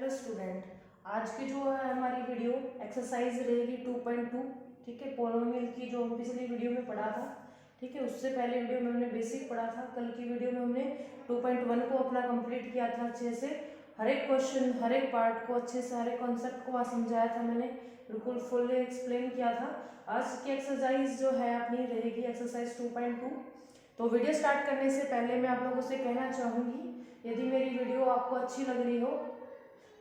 Hello student, आज की जो है हमारी वीडियो एक्सरसाइज रहेगी 2.2। ठीक है, पोलोमियल की जो हम पिछली वीडियो में पढ़ा था। ठीक है, उससे पहले वीडियो में हमने बेसिक पढ़ा था। कल की वीडियो में हमने 2.1 को अपना कंप्लीट किया था अच्छे से। हर एक क्वेश्चन, हर एक पार्ट को अच्छे से, हर एक कॉन्सेप्ट को समझाया था मैंने, बिल्कुल फुल्ली एक्सप्लेन किया था। आज की एक्सरसाइज जो है अपनी रहेगी एक्सरसाइज 2.2। तो वीडियो स्टार्ट करने से पहले मैं आप लोगों से कहना चाहूँगी, यदि मेरी वीडियो आपको अच्छी लग रही हो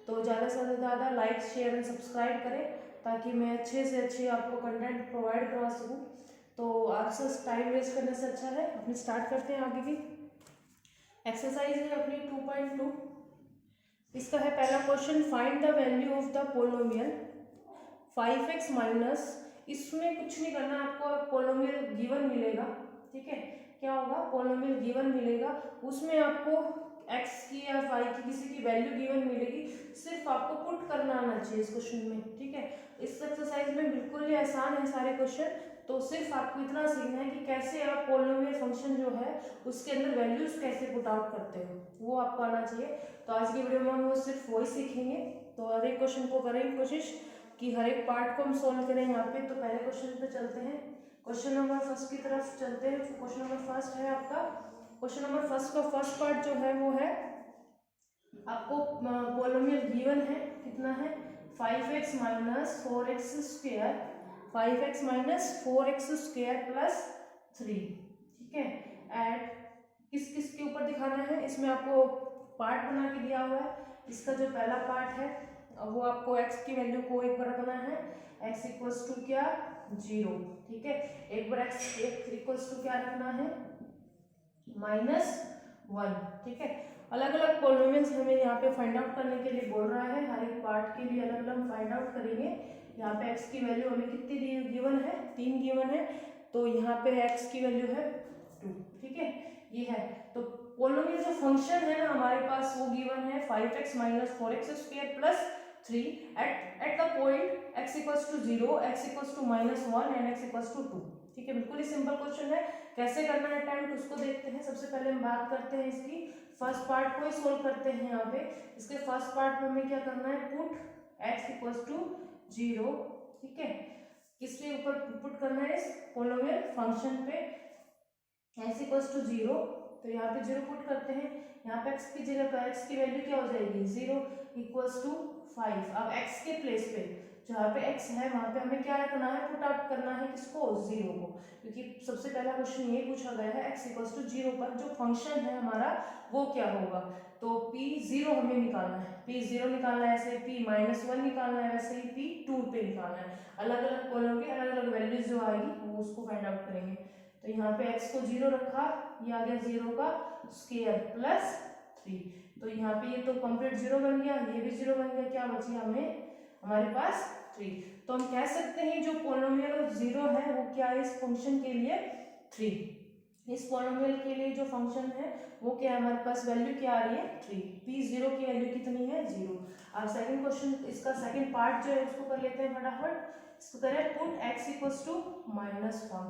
तो ज़्यादा से ज़्यादा लाइक, शेयर एंड सब्सक्राइब करें, ताकि मैं अच्छे से अच्छे आपको कंटेंट प्रोवाइड करवा सकूं। तो आपसे टाइम वेस्ट करने से अच्छा है अपनी स्टार्ट करते हैं आगे की एक्सरसाइज है अपनी 2.2। इसका है पहला question, find the value of the पोलोमियल 5x minus. इसमें कुछ नहीं करना आपको, पोलोमियल गिवन मिलेगा। ठीक है, क्या होगा, पोलोमियल गिवन मिलेगा, उसमें आपको x की या y की किसी की वैल्यू गिवन मिलेगी, सिर्फ आपको पुट करना आना चाहिए इस क्वेश्चन में। ठीक है, इस एक्सरसाइज में बिल्कुल ही आसान है सारे क्वेश्चन। तो सिर्फ आपको इतना सीखना है कि कैसे आप पोलोमियल फंक्शन जो है उसके अंदर वैल्यूज कैसे पुट आउट करते हो, वो आपको आना चाहिए। तो आज की वीडियो में हम वो सिर्फ वही सीखेंगे। तो हर एक क्वेश्चन को करेंगे कोशिश कि हर एक पार्ट को हम सोल्व करें यहाँ पे। तो पहले क्वेश्चन पे चलते हैं, क्वेश्चन नंबर फर्स्ट की तरफ चलते हैं। क्वेश्चन नंबर फर्स्ट है आपका, क्वेश्चन नंबर फर्स्ट का फर्स्ट पार्ट जो है वो है आपको पोलोमियल गिवन है, कितना है 5x minus 4x square, 5x minus 4x square plus 3। ठीक है, एट किस किस के ऊपर दिखाना है, इसमें आपको पार्ट बना के दिया हुआ है। इसका जो पहला पार्ट है वो आपको x की वैल्यू को एक बार रखना है, x इक्वल्स टू क्या 0। ठीक है, एक बार x इक्वल्स टू क्या रखना है -1। ठीक है, अलग अलग पोलोमियल्स हमें यहाँ पे फाइंड आउट करने के लिए बोल रहा है, हर एक पार्ट के लिए अलग अलग फाइंड आउट करेंगे। यहाँ पे x की वैल्यू हमें कितनी गिवन है, 3 गिवन है, तो यहाँ पे x की वैल्यू है 2। ठीक है, ये है। तो पोलोमियल जो फंक्शन है ना हमारे पास वो गिवन है 5x minus 4x square plus 3 at the point x equals to 0, x equals to -1 एंड x इक्वल्स टू 2। ठीक है, बिल्कुल ही सिंपल क्वेश्चन है। कैसे करना है अटेम्प्ट उसको देखते हैं। सबसे पहले हम बात करते हैं इसकी फर्स्ट पार्ट को ही सोल्व करते हैं। यहाँ पे इसके फर्स्ट पार्ट में हमें क्या करना है, पुट x इक्वल्स टू 0। ठीक है, किसके ऊपर पुट करना है, इस पोलोमियल फंक्शन पे x इक्वल्स टू 0। तो यहाँ पे 0 पुट करते हैं, यहाँ पे x की जगह पर x की वैल्यू क्या हो जाएगी 0 इक्वल्स टू 5। अब x के प्लेस पे जहाँ पे x है वहां पे हमें क्या रखना है, पुट आउट करना है किसको 0 को, क्योंकि सबसे पहला क्वेश्चन ये पूछा गया है x इक्वल्स टू 0 पर जो फंक्शन है हमारा वो क्या होगा। तो p0 हमें निकालना है, p0 निकालना है, ऐसे p-1 निकालना है, वैसे ही p2 पे निकालना है। अलग अलग कॉलम के अलग अलग वैल्यूज जो आएगी वो उसको फाइंड आउट करेंगे। तो यहाँ पे x को 0 रखा, ये आ गया 0 का स्क्वायर प्लस 3। तो यहाँ पे ये तो कंप्लीट 0 बन गया, ये भी 0 बन गया, क्या बची हमें हमारे पास 3। तो हम कह सकते हैं जो पोलोमियल 0 है वो क्या है इस फंक्शन के लिए 3। इस पोलोमियल के लिए जो फंक्शन है वो क्या है, हमारे पास वैल्यू क्या आ रही है 3। p0 की वैल्यू कितनी है 0। अब सेकंड क्वेश्चन, इसका सेकंड पार्ट जो है उसको कर लेते हैं फटाफट। इसको करें पुट x इक्वल्स टू -1।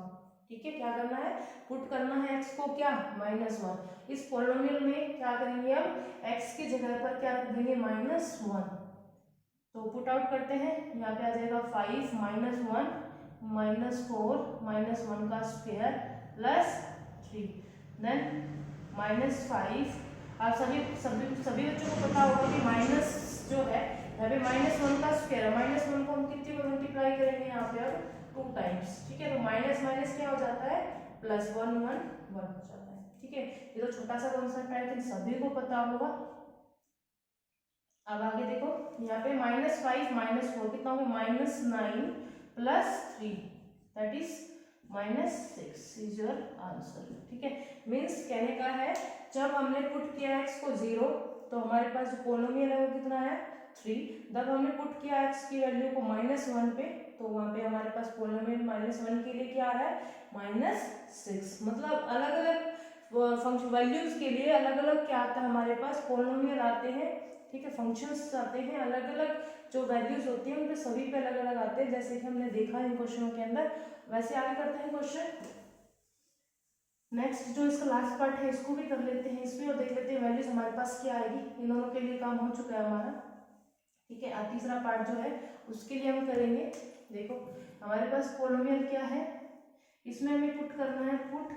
ठीक है, क्या करना है, पुट करना है x को क्या -1। इस पोलोमियल में क्या करेंगे, अब x की जगह पर क्या रख देंगे -1। तो पुट आउट करते हैं, यहाँ पे आ जाएगा 5 -1 -4 -1 का स्क्वायर प्लस 3 देन -5। आप सभी बच्चों को पता होगा कि माइनस जो है यहाँ पे -1 का स्क्वायर है, -1 को हम कितनी बार मल्टीप्लाई करेंगे यहाँ पे अब 2 टाइम्स। ठीक है, तो माइनस माइनस क्या हो जाता है +1 1 1 हो जाता है। ठीक है, ये तो छोटा सा कॉन्सेप्ट है लेकिन सभी को पता होगा। अब आगे देखो, यहाँ पे -5 -4 कितना होगा -9 plus 3 that is -6 is your answer. ठीक है, मीन्स कहने का है जब हमने पुट किया x को 0 तो हमारे पास जो पोलोमियल है वो कितना है 3। जब हमने पुट किया x की वैल्यू को -1 पे तो वहां पे हमारे पास पोलोमियल -1 के लिए क्या आ रहा है -6। मतलब अलग अलग फंक्शन वैल्यूज के लिए अलग अलग क्या आता है हमारे पास पोलोमियल आते हैं। ठीक है, फंक्शंस आते हैं अलग अलग, जो वैल्यूज होती हैं उनके सभी पे अलग अलग आते हैं, जैसे कि हमने देखा इन क्वेश्चनों के अंदर। वैसे आगे करते हैं क्वेश्चन नेक्स्ट, जो इसका लास्ट पार्ट है इसको भी कर लेते हैं इसमें और देख लेते हैं वैल्यूज हमारे पास क्या आएगी। इन दोनों के लिए काम हो चुका है हमारा। ठीक है। अब तीसरा पार्ट जो है उसके लिए हम करेंगे, देखो हमारे पास पोलोमियल क्या है, इसमें हमें पुट करना है, पुट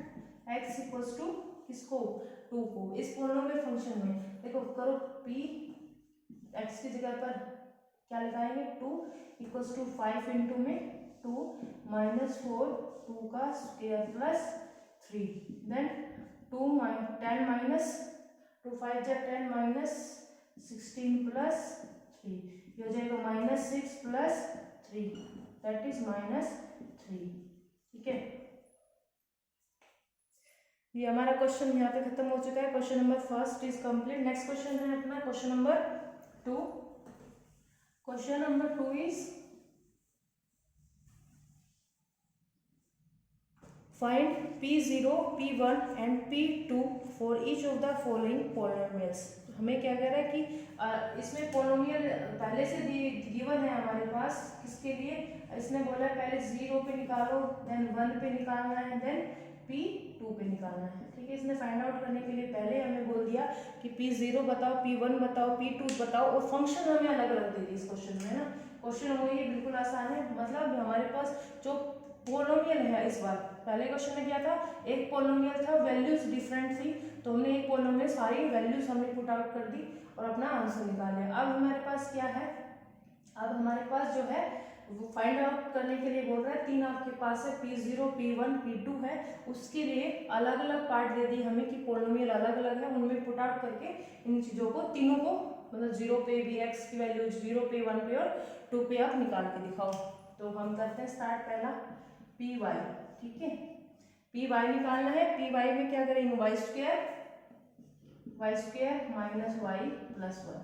x इक्वल्स टू किसको, 2 को इस पोलोमियल फंक्शन में। देखो करो p, x की जगह पर क्या लगाएंगे 2 इक्वल्स टू 5 इंटू में 2 माइनस 4 2 का स्क्वायर प्लस 3 देन 10 माइनस 2 5 जा 10 माइनस 16 प्लस 3, ये हो जाएगा -6 प्लस 3 दैट इज -3। ठीक है, ये हमारा क्वेश्चन यहाँ पे खत्म हो चुका है। Question number first is complete. Next question है अपना question number 2। Question number 2 is find P0, P1 and P2 for each of the following polynomials. हमें क्या कह रहा है कि इसमें पोलोमियल पहले से गिवन है हमारे पास, किसके लिए, इसने बोला है पहले 0 पे निकालो, देन 1 पे निकालना है, देन P2 पे निकालना है। ठीक है, इसने फाइंड आउट करने के लिए पहले हमें बोल दिया कि P0 बताओ, P1 बताओ, P2 बताओ, और फंक्शन हमें अलग अलग दे दी इस क्वेश्चन में ना। क्वेश्चन वही है, बिल्कुल आसान है। मतलब हमारे पास जो पोलोमियल है इस बार, पहले क्वेश्चन में क्या था, एक पोलोमियल था, वैल्यूज डिफरेंट थी, तो हमने एक पोलोमियल सारी वैल्यूज हमने पुट आउट कर दी और अपना आंसर निकाल लिया। अब हमारे पास क्या है, अब हमारे पास जो है वो फाइंड आउट करने के लिए बोल रहा है, 3 आपके पास है, P0, P1, P2 है, उसके लिए अलग अलग पार्ट दे दी हमें कि पोलोमियल अलग अलग है, उनमें पुट आउट करके इन चीज़ों को तीनों को, मतलब 0 पे भी x की वैल्यू 0 पे, 1 पे और 2 पे आप निकाल के दिखाओ। तो हम करते हैं स्टार्ट। पहला पी वाई, ठीक है, पी वाई निकालना है। पी वाई में क्या करेंगे, y square minus y plus 1।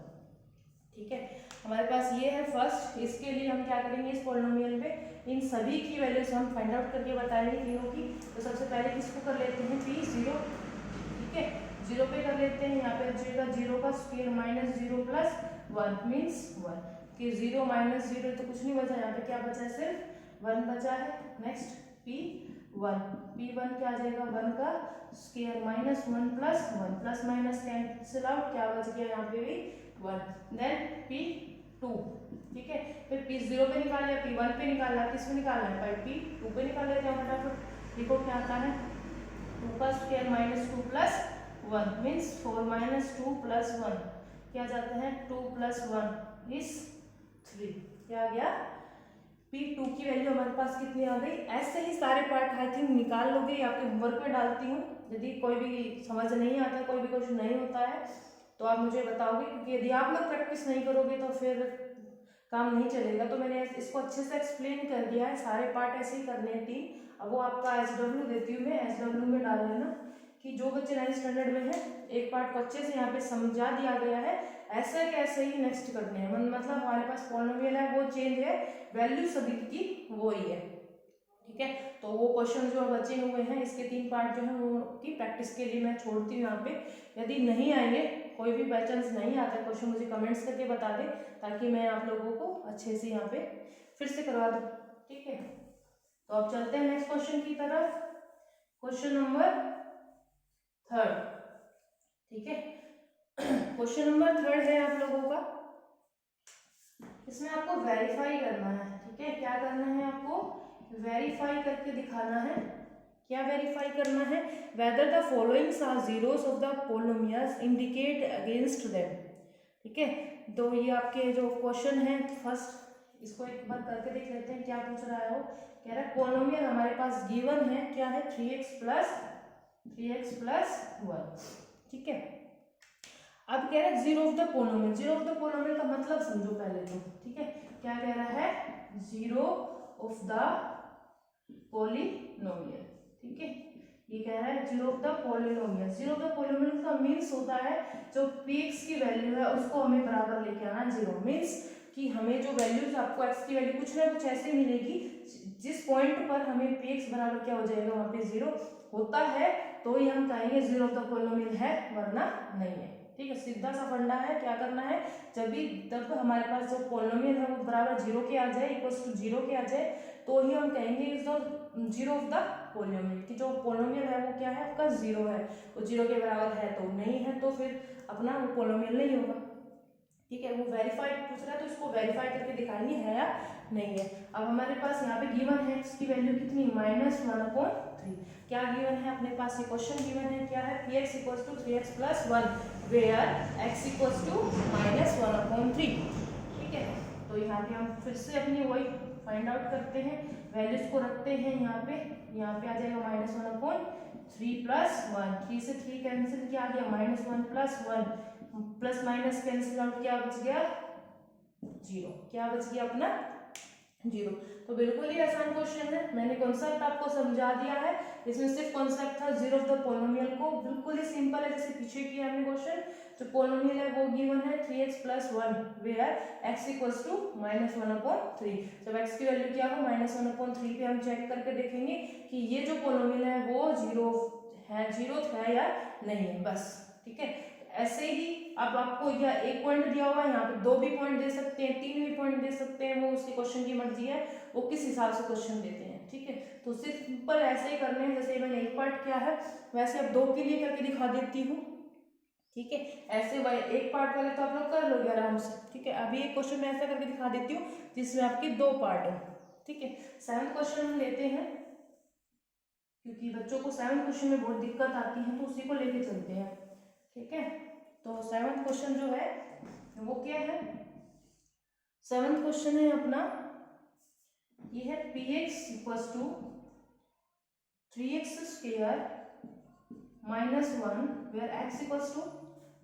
ठीक है, हमारे पास ये है फर्स्ट। इसके लिए हम क्या करेंगे, इस पोलिनोमियल पे इन सभी की वैल्यूज हम फाइंड आउट करके बताएंगे तीनों की। तो सबसे पहले किसको कर लेते हैं, P0, ठीक है, 0 पे कर लेते हैं। यहाँ पे बचेगा 0 का स्क्वायर माइनस 0 प्लस 1 मीन्स 1, कि 0 माइनस 0 तो कुछ नहीं बचा, यहाँ पे क्या बचा है, सिर्फ 1 बचा है। नेक्स्ट P1 क्या आ जाएगा, 1 का square minus 1 plus 1, plus minus cancel out, क्या बच गया यहाँ पे भी 1। देन P2, ठीक है, फिर P0 पे निकाल लिया, P1 पे निकालना, किस पे निकालना है, P2 पे निकाल लेते हैं फटाफट। देखो क्या आता है, 2 का square minus 2 plus 1 means 4 minus 2 plus 1 क्या जाता है, 2 प्लस 1 इज 3। क्या आ गया, P2 की वैल्यू हमारे पास कितनी आ गई। ऐसे ही सारे पार्ट आई थिंक निकाल लोगे, आपके होमवर्क में डालती हूँ। यदि कोई भी समझ नहीं आता, कोई भी क्वेश्चन नहीं होता है तो आप मुझे बताओगे, क्योंकि यदि आप लोग प्रैक्टिस नहीं करोगे तो फिर काम नहीं चलेगा। तो मैंने इसको अच्छे से एक्सप्लेन कर दिया है, सारे पार्ट ऐसे ही करने हैं 3। अब वो आपका SW देती हूँ मैं, SW में डाल लेना कि जो बच्चे 9th स्टैंडर्ड में है, एक पार्ट को अच्छे से यहाँ पे समझा दिया गया है, ऐसे कैसे ही नेक्स्ट करने हैं। मतलब हमारे पास पॉलिनोमियल है वो चेंज है, वैल्यू सभी की वो ही है। ठीक है, तो वो क्वेश्चन जो बचे हुए हैं, इसके 3 पार्ट जो है वो की प्रैक्टिस के लिए मैं छोड़ती हूँ यहाँ पे। यदि नहीं आएंगे, कोई भी बाई चांस नहीं आता क्वेश्चन, मुझे कमेंट्स करके बता दे, ताकि मैं आप लोगों को अच्छे से यहाँ पे फिर से करवा दूँ। ठीक है, तो अब चलते हैं नेक्स्ट क्वेश्चन की तरफ। क्वेश्चन नंबर 3, ठीक है, क्वेश्चन नंबर 3 है आप लोगों का। इसमें आपको वेरीफाई करना है। ठीक है, क्या करना है, आपको वेरीफाई करके दिखाना है। क्या वेरीफाई करना है, whether the followings are zeros of the polynomials indicate against them. ठीक है, तो ये आपके जो क्वेश्चन है फर्स्ट, इसको एक बार करके देख लेते हैं क्या पूछ रहा है वो। कह रहा है पोलिनोमियल हमारे पास गिवन है, क्या है, 3x प्लस 1। ठीक है, अब कह रहा है zero of the polynomial. Zero of the polynomial का मतलब समझो पहले तो। ठीक है, क्या कह रहा है, जीरो ऑफ द पोलिनोमियल। ठीक है, ये कह रहा है zero of the polynomial. Zero of the polynomial का मीन्स होता है जो px की वैल्यू है उसको हमें बराबर लेके आना। जीरो मीन्स कि हमें जो वैल्यूज, आपको x की वैल्यू कुछ ना कुछ ऐसे मिलेगी जिस पॉइंट पर हमें px बराबर क्या हो जाएगा, वहां पे जीरो होता है तो ही हम कहेंगे जीरो ऑफ द पोलिनोमियल है, वरना नहीं है। ठीक है, सीधा सा फंडा है। क्या करना है, जब हमारे पास जो पोलिनोमियल है वो बराबर जीरो के आ जाए, इक्वल्स टू जीरो के आ जाए, तो ही हम कहेंगे is the zero of the polynomial, कि जो पोलिनोमियल है वो क्या है, आपका जीरो है। वो जीरो के बराबर है तो नहीं है, तो फिर अपना वो पोलिनोमियल नहीं होगा। ठीक है, वो वेरीफाइड पूछ रहा है तो इसको वेरीफाई करके दिखाएंगे है या नहीं है। अब हमारे पास यहाँ पे गिवन है x की वैल्यू कितनी -1/3। क्या गिवन है अपने पास, ये क्वेश्चन गिवन है क्या है, px = 3x + 1 वेयर x = -1/3। ठीक है, तो यहाँ पे हम फिर से अपनी वही फाइंड आउट करते हैं, वैल्यूज को रखते हैं यहाँ पे आ जाएगा -1/3 + 1, 3 से 3 कैंसिल, क्या आ गया -1 + 1, प्लस माइनस कैंसिल आउट, क्या बच गया 0, क्या बच गया अपना 0। तो बिल्कुल ही आसान क्वेश्चन है, मैंने कॉन्सेप्ट आपको समझा दिया है, इसमें सिर्फ कॉन्सेप्ट था जीरो ऑफ द पोलिनोमियल को, बिल्कुल ही सिंपल है, जैसे पीछे किया हमने क्वेश्चन। जो पोलिनोमियल है वो गिवन है 3x + 1 वेयर x = -1/3। जब x की वैल्यू क्या हो -1/3 पे हम चेक करके देखेंगे कि ये जो पोलिनोमियल है वो जीरो है या नहीं है, बस। ठीक है, ऐसे ही अब आपको या एक पॉइंट दिया हुआ है, यहाँ पे 2 भी पॉइंट दे सकते हैं, 3 भी पॉइंट दे सकते हैं, वो उसके क्वेश्चन की मर्जी है, वो किस हिसाब से क्वेश्चन देते हैं। ठीक है, तो सिंपल ऐसे ही करने हैं, जैसे मैंने एक पार्ट किया है वैसे अब 2 के लिए करके दिखा देती हूँ। ठीक है, ऐसे एक पार्ट वाले तो आप लोग कर लोगे आराम से। ठीक है, अभी एक क्वेश्चन मैं ऐसा करके दिखा देती हूँ जिसमें आपके 2 पार्ट है। ठीक है, 7th क्वेश्चन हम लेते हैं, क्योंकि बच्चों को 7th क्वेश्चन में बहुत दिक्कत आती है, तो उसी को लेके चलते हैं। ठीक है, तो 7th क्वेश्चन जो है वो क्या है, 7th क्वेश्चन है अपना, ये है px = 3x² - 1 where x =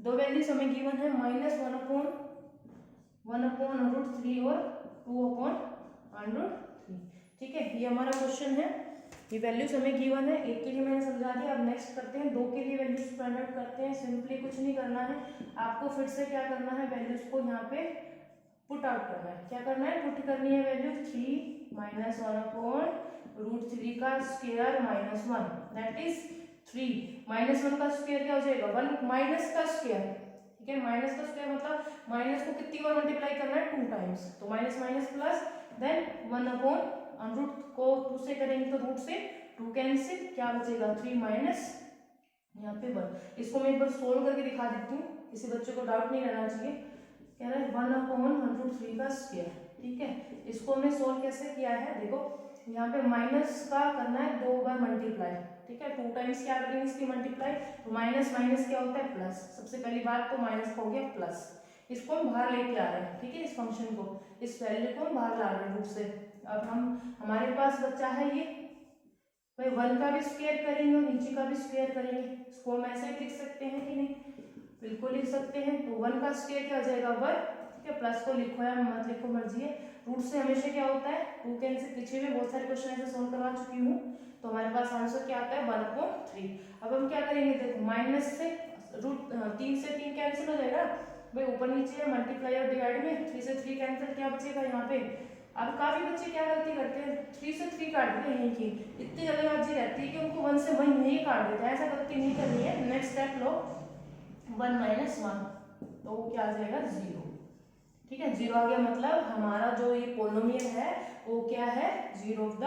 2 values हमें गिवन है -1/√3 और 2/√3। ठीक है, ये हमारा क्वेश्चन है, ये वैल्यूज हमें गिवन है, एक के लिए मैंने समझा दिया। अब नेक्स्ट करते हैं, 2 के लिए वैल्यूज फाइंड आउट करते हैं। सिंपली कुछ नहीं करना है आपको, फिर से क्या करना है, वैल्यूज को यहाँ पे पुट आउट करना है। क्या करना है, पुट करनी है वैल्यू 3 - 1/√3 का स्क्वायर -1, दैट इज 3 -1 का स्क्वायर क्या हो जाएगा 1 माइनस का स्क्वायर। ठीक है, माइनस का स्क्वायर मतलब माइनस को कितनी बार मल्टीप्लाई करना है 2 टाइम्स, तो माइनस माइनस प्लस, देन 1/√, को 2 से करेंगे तो रूट से 2 कैंसिल, क्या बचेगा 3 माइनस यहाँ पे 1। इसको मैं एक बार सोल्व करके दिखा देती हूँ, किसी बच्चे को डाउट नहीं रहना चाहिए। कह रहा है 1/√3 का स्क्वायर। ठीक है, इसको हमने सोल्व कैसे किया है, देखो यहाँ पे माइनस का करना है 2 बार मल्टीप्लाई। ठीक है, 2 टाइम्स क्या करेंगे इसकी मल्टीप्लाई, तो माइनस माइनस क्या होता है प्लस, सबसे पहली बात तो माइनस का हो गया प्लस, इसको हम बाहर लेके आ रहे हैं। ठीक है, इस फंक्शन को, इस वैल्यू को हम बाहर ला रहे हैं रूट से। अब हमारे पास बच्चा है ये भाई 1 का भी स्क्वायर करेंगे और नीचे का भी स्क्वायर करेंगे, इसको हम ऐसे लिख सकते हैं कि नहीं, बिल्कुल लिख सकते हैं। तो 1 का स्क्वायर क्या हो जाएगा 1। ठीक है, प्लस को लिखो या मत लिखो मर्जी है, रूट से हमेशा क्या होता है 2 कैंसिल, पीछे में बहुत सारे क्वेश्चन ऐसे सोल्व करवा चुकी हूँ, तो हमारे पास आंसर क्या आता है 1/3। अब हम क्या करेंगे, देखो माइनस से रूट 3 से 3 कैंसिल हो जाएगा भाई, ऊपर नीचे है मल्टीप्लाई और डिवाइड में, 3 से 3 कैंसिल, क्या बचेगा यहाँ पे। अब काफी बच्चे क्या गलती करते हैं 3 से 3 काट देते हैं, यहीं की इतनी जल्दबाजी रहती है कि उनको 1 से 1 यही काट देते हैं, ऐसा गलती नहीं करनी है। नेक्स्ट स्टेप लो 1 - 1, तो वो क्या आ जाएगा 0। ठीक है, 0 आ गया, मतलब हमारा जो ये पोलिनोमियल है वो क्या है, जीरो ऑफ द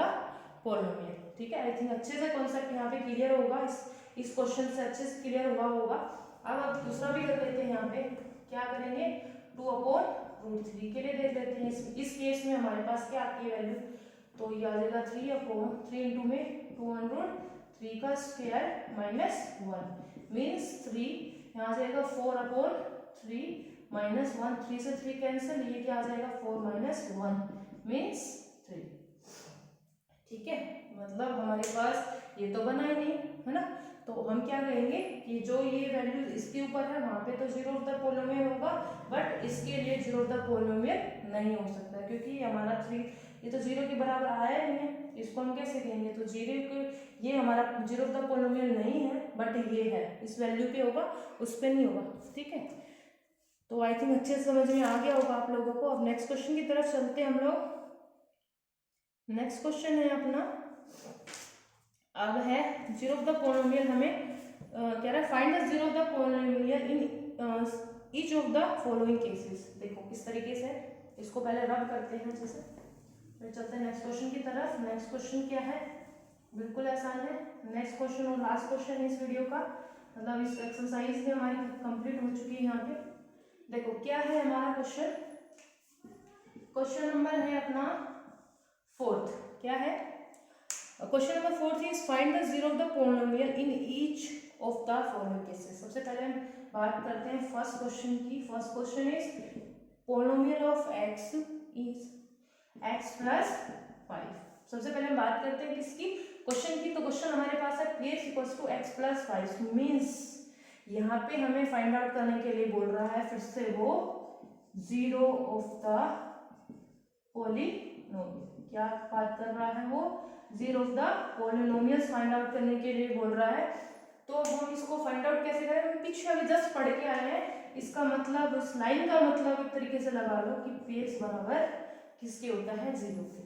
पोलिनोमियल। ठीक है, आई थिंक अच्छे से कॉन्सेप्ट यहाँ पे क्लियर होगा, इस क्वेश्चन से अच्छे से क्लियर हुआ होगा। अब दूसरा भी कर लेते हैं, यहाँ पे क्या करेंगे 2/√3 के लिए देख लेते हैं। इस केस में हमारे पास क्या आती है वैल्यू, तो ये आ जाएगा 3/3 इंटू में 2/√3 का स्क्वायर -1 मीन्स 3, यहाँ आ जाएगा 4/3 -1, 3 से 3 कैंसिल, ये क्या आ जाएगा 4 - 1 मीन्स 3। ठीक है, मतलब हमारे पास ये तो बना ही नहीं है ना, तो हम क्या कहेंगे कि जो ये वैल्यू इसके ऊपर है वहां पे तो जीरो ऑफ द पोलिनोमियल होगा, बट इसके लिए जीरो ऑफ द पोलिनोमियल नहीं हो सकता, क्योंकि हमारा 3 ये तो 0 के बराबर आया नहीं है, इसको हम कैसे कहेंगे, तो 0 के ये हमारा जीरो ऑफ द पोलिनोमियल नहीं है, बट ये है, इस वैल्यू पे होगा, उस पे नहीं होगा। ठीक है, तो आई थिंक अच्छे से समझ में आ गया होगा आप लोगों को। अब नेक्स्ट क्वेश्चन की तरफ चलते हैं हम लोग। नेक्स्ट क्वेश्चन है अपना, अब है जीरो ऑफ द पोलिनोमियल, हमें कह रहा है find the zero of the polynomial in each of the following cases. देखो किस तरीके से, इसको पहले रब करते हैं अच्छे से, फिर चलते हैं नेक्स्ट क्वेश्चन की तरफ। नेक्स्ट क्वेश्चन क्या है, बिल्कुल आसान है। नेक्स्ट क्वेश्चन और लास्ट क्वेश्चन इस वीडियो का, मतलब इस एक्सरसाइज में हमारी कंप्लीट हो चुकी है यहाँ पे। देखो क्या है हमारा क्वेश्चन, क्वेश्चन नंबर है अपना 4th। क्या है question number 4th is find the zero of the polynomial in each of the following cases. सबसे पहले हम बात करते हैं फर्स्ट क्वेश्चन की। First question is polynomial of x is x plus 5। सबसे पहले हम बात करते हैं किसकी, क्वेश्चन की। तो क्वेश्चन हमारे पास है px equals to x plus 5 means यहाँ पे हमें फाइंड आउट करने के लिए बोल रहा है फिर से वो जीरो ऑफ द पोलिनोमियल। क्या बात कर रहा है वो, zero of the polynomials find out करने के लिए बोल रहा है। तो हम इसको फाइंड आउट कैसे करें, हम पीछे अभी जस्ट पढ़ के आए हैं। इसका मतलब उस लाइन का मतलब एक तरीके से लगा लो कि px बराबर किसके होता है, जीरो के।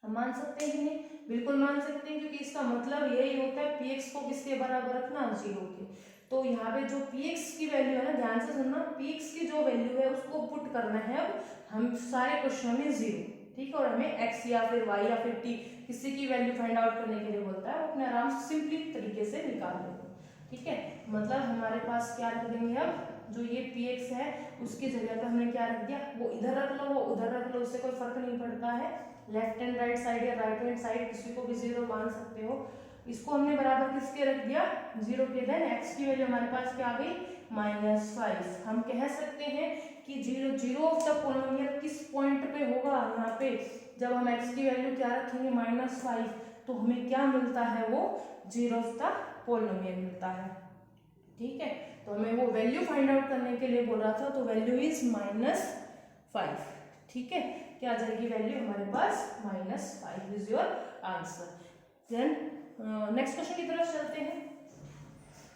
हम मान सकते हैं कि नहीं, बिल्कुल मान सकते हैं, क्योंकि इसका मतलब यही होता है px को किसके बराबर रखना, जीरो के। तो यहाँ पे जो px की वैल्यू है ना, ध्यान से सुनना, px की जो वैल्यू है उसको पुट करना है अब हम सारे क्वेश्चन में जीरो, ठीक है। और हमें x या फिर y या फिर t किसी की वैल्यू फाइंड आउट करने के लिए बोलता है, वो अपने आराम से सिंपली तरीके से निकाल लेंगे, ठीक है। मतलब हमारे पास क्या रख देंगे, अब जो ये px है उसकी जगह पे हमने क्या रख दिया, वो इधर रख लो, वो उधर रख लो, उससे कोई फर्क नहीं पड़ता है। लेफ्ट हैंड राइट साइड या राइट हैंड साइड किसी को भी जीरो मान सकते हो। इसको हमने बराबर किसके रख दिया, जीरो के। देन x की वैल्यू हमारे पास क्या आ गई, -5। हम कह सकते हैं कि जीरो ऑफ द पोलिनोमियल किस पॉइंट पे होगा, यहाँ पे जब हम x की वैल्यू क्या रखेंगे, -5, तो हमें क्या मिलता है, वो जीरो ऑफ द पोलिनोमियल मिलता है, ठीक है। तो हमें वो वैल्यू फाइंड आउट करने के लिए बोल रहा था, तो वैल्यू इज -5, ठीक है। क्या आ जाएगी वैल्यू हमारे पास, -5 is your answer. Then next question की तरफ चलते हैं।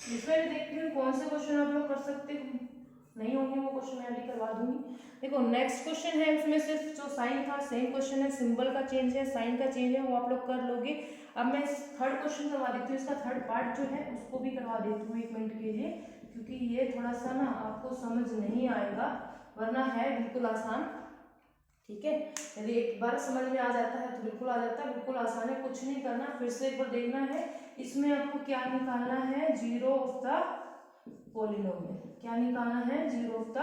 इसमें भी देखती हूँ कौन से क्वेश्चन आप लोग कर सकते हो, नहीं होंगे वो क्वेश्चन मैं अभी करवा दूंगी। देखो नेक्स्ट क्वेश्चन है, उसमें सिर्फ जो साइन था सेम क्वेश्चन है, सिंबल का चेंज है, साइन का चेंज है, वो आप लोग कर लोगे। अब मैं थर्ड क्वेश्चन करवा देती हूँ, इसका थर्ड पार्ट जो है उसको भी करवा देती हूँ 1 मिनट के लिए, क्योंकि ये थोड़ा सा ना आपको समझ नहीं आएगा, वरना है बिल्कुल आसान, ठीक है। यदि एक बार समझ में आ जाता है तो बिल्कुल आ जाता है, बिल्कुल आसान है, कुछ नहीं करना, फिर से एक बार देखना है। इसमें आपको क्या निकालना है, जीरो ऑफ द पोलिनोमियल। क्या निकालना है, जीरो ऑफ द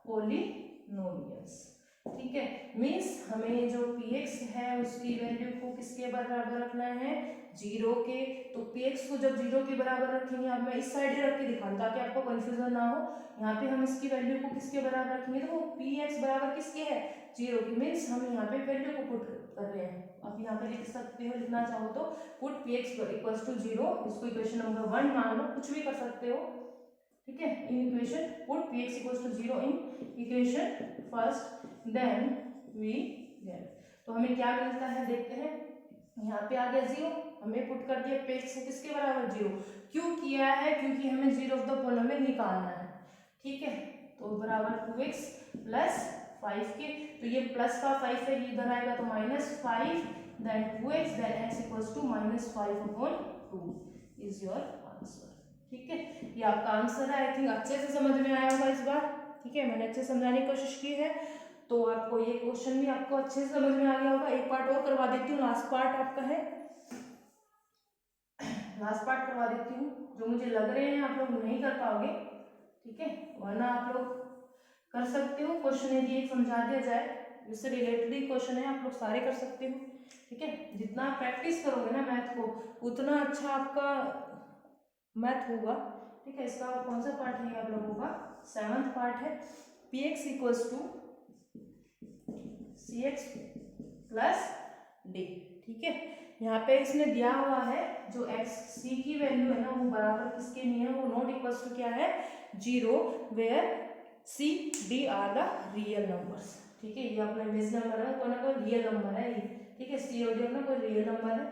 पोलिनोमियल्स, ठीक है। मीन्स हमें जो px है उसकी वैल्यू को किसके बराबर रखना है, जीरो के। तो px को जब जीरो के बराबर रखेंगे, अब मैं इस साइड ही रख के दिखाऊं ताकि आपको कंफ्यूजन ना हो। यहाँ पे हम इसकी वैल्यू को किसके बराबर रखेंगे, तो px बराबर किसके है, जीरो की। मीन्स हम यहाँ पे वैल्यू को पुट कर रहे हैं। आप यहाँ पे लिख सकते हो, लिखना चाहो तो put px equals to zero, इसको इक्वेशन नंबर 1 मान लो, कुछ भी कर सकते हो, ठीक है। In equation put px equals to zero in equation first, then we get. तो हमें क्या मिलता है देखते हैं, यहाँ पे आ गया जीरो, हमें पुट कर दिया px को किसके बराबर, जीरो। क्यों किया है, क्योंकि हमें जीरो ऑफ द पोलिनोमियल निकालना है, ठीक है। तो बराबर 2x प्लस 5 के, तो ये प्लस का 5 है, ये इधर आएगा तो -5, then 2x, then x equals to -5/2 is your answer, ठीक है। ये आपका आंसर है। आई थिंक अच्छे से समझ में आया होगा इस बार, ठीक है। मैंने अच्छे से समझाने की कोशिश की है, तो आपको ये क्वेश्चन भी आपको अच्छे से समझ में आ गया होगा। एक पार्ट और करवा देती हूँ, लास्ट पार्ट आपका है, लास्ट पार्ट करवा देती हूँ, जो मुझे लग रहे हैं आप लोग नहीं कर पाओगे, ठीक है, वरना आप लोग कर सकते हो। क्वेश्चन यदि एक समझा दिया जाए, जिससे रिलेटेड ही क्वेश्चन है, आप लोग सारे कर सकते हो, ठीक है। जितना प्रैक्टिस करोगे ना मैथ को, उतना अच्छा आपका मैथ होगा, ठीक है। इसका कौन सा पार्ट है आप लोगों का, 7th पार्ट है। px equals to cx plus d, ठीक है। यहाँ पे इसने दिया हुआ है जो x c की वैल्यू है ना, वो बराबर किसके नहीं है, वो नॉट इक्वल्स टू क्या है, zero, where c d are the real numbers, ठीक है। ये अपना इमेज नंबर है, कोई ना कोई रियल नंबर है ये, ठीक है। c और d ना कोई रियल नंबर है,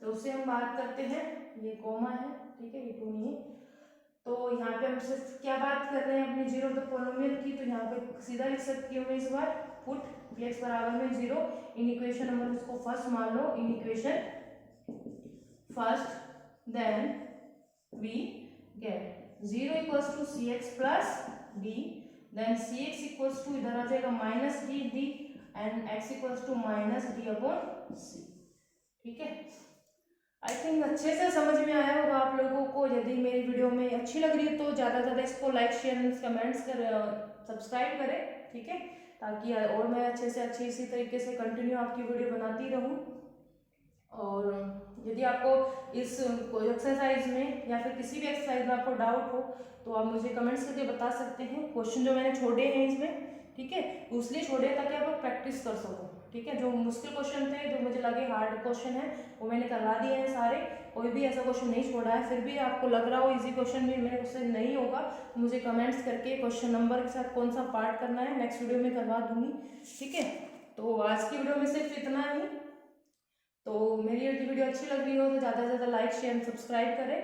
तो उससे हम बात करते हैं, ये कॉमा है, ठीक है, ये टू नहीं है। तो यहाँ पे हम सिर्फ क्या बात कर रहे हैं, अपने जीरो ऑफ द पोलिनोमियल की, तो यहाँ पे सीधा लिख सकती हूँ मैं इस बार, पुट px बराबर में जीरो इन इक्वेशन नंबर, उसको फर्स्ट मान लो, in equation first, then we get zero equals to cx plus d, then cx equals to इधर आ जाएगा -d and x equals to -d/c, ठीक है। आई थिंक अच्छे से समझ में आया होगा आप लोगों को। यदि मेरी वीडियो में अच्छी लग रही है तो ज़्यादा से ज़्यादा इसको लाइक शेयर कमेंट्स कर सब्सक्राइब करें, ठीक है, ताकि और मैं अच्छे से अच्छी इसी तरीके से कंटिन्यू आपकी वीडियो बनाती रहूं। और यदि आपको इस कोई एक्सरसाइज में या फिर किसी भी एक्सरसाइज में आपको डाउट हो तो आप मुझे कमेंट्स करके बता सकते हैं। क्वेश्चन जो मैंने छोड़े हैं इसमें, ठीक है, इसलिए छोड़े ताकि आप लोग प्रैक्टिस कर सको, ठीक है। जो मुश्किल क्वेश्चन थे, जो मुझे लगे हार्ड क्वेश्चन है, वो मैंने करवा दिए हैं सारे। कोई भी ऐसा क्वेश्चन नहीं छोड़ा है। फिर भी आपको लग रहा हो इजी क्वेश्चन भी मेरे से नहीं होगा तो मुझे कमेंट्स करके क्वेश्चन नंबर के साथ कौन सा पार्ट करना है नेक्स्ट वीडियो में करवा दूंगी, ठीक है। तो आज की वीडियो में सिर्फ इतना ही। तो मेरी यदि वीडियो अच्छी लग रही हो तो ज़्यादा से ज़्यादा लाइक शेयर सब्सक्राइब करें।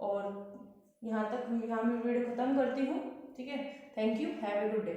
और यहाँ मैं वीडियो ख़त्म करती हूँ, ठीक है। Thank you, have a good day.